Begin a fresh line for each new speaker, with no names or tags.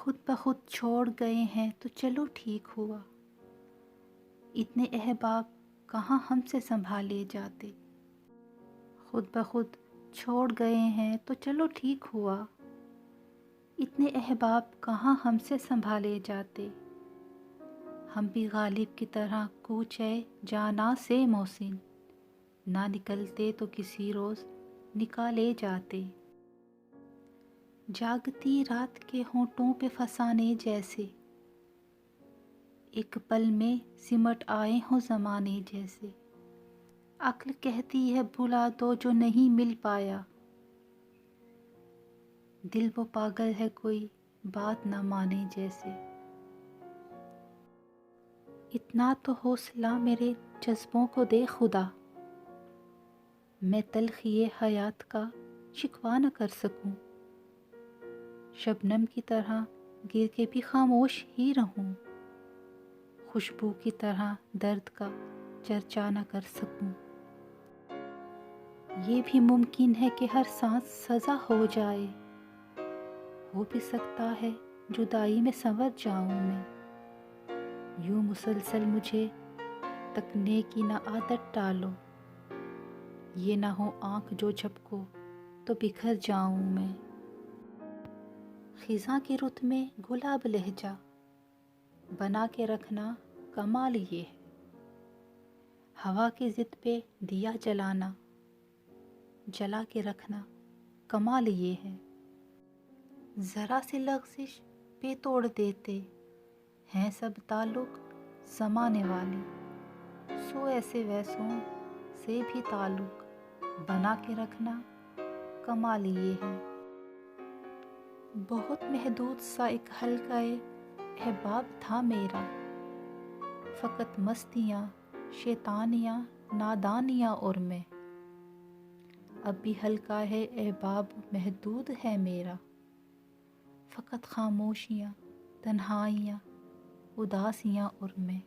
خود بخود چھوڑ گئے ہیں تو چلو ٹھیک ہوا، اتنے احباب کہاں ہم سے سنبھالے جاتے۔ خود بخود چھوڑ گئے ہیں تو چلو ٹھیک ہوا، اتنے احباب کہاں ہم سے سنبھالے جاتے۔ ہم بھی غالب کی طرح کوچے جانا سے محسن، نہ نکلتے تو کسی روز نکالے جاتے۔ جاگتی رات کے ہونٹوں پہ فسانے جیسے، ایک پل میں سمٹ آئے ہوں زمانے جیسے۔ عقل کہتی ہے بھلا دو جو نہیں مل پایا، دل وہ پاگل ہے کوئی بات نہ مانے جیسے۔ اتنا تو حوصلہ میرے جذبوں کو دے خدا، میں تلخی حیات کا شکوہ نہ کر سکوں۔ شبنم کی طرح گر کے بھی خاموش ہی رہوں، خوشبو کی طرح درد کا چرچا نہ کر سکوں۔ یہ بھی ممکن ہے کہ ہر سانس سزا ہو جائے، ہو بھی سکتا ہے جدائی میں سنور جاؤں میں۔ یوں مسلسل مجھے تکنے کی نہ عادت ڈالو، یہ نہ ہو آنکھ جو جھپکو تو بکھر جاؤں میں۔ خزاں کی رت میں گلاب لہجہ بنا کے رکھنا کمال یہ ہے، ہوا کی ضد پہ دیا جلانا جلا کے رکھنا کمال یہ ہے۔ ذرا سی لغزش پہ توڑ دیتے ہیں سب تعلق زمانے والے، سو ایسے ویسوں سے بھی تعلق بنا کے رکھنا کمال یہ ہے۔ بہت محدود سا ایک حلقہ احباب تھا میرا، فقط مستیاں شیطانیاں نادانیاں اور میں۔ اب بھی حلقہ احباب محدود ہے میرا، فقط خاموشیاں تنہائیاں اداسیاں اور میں۔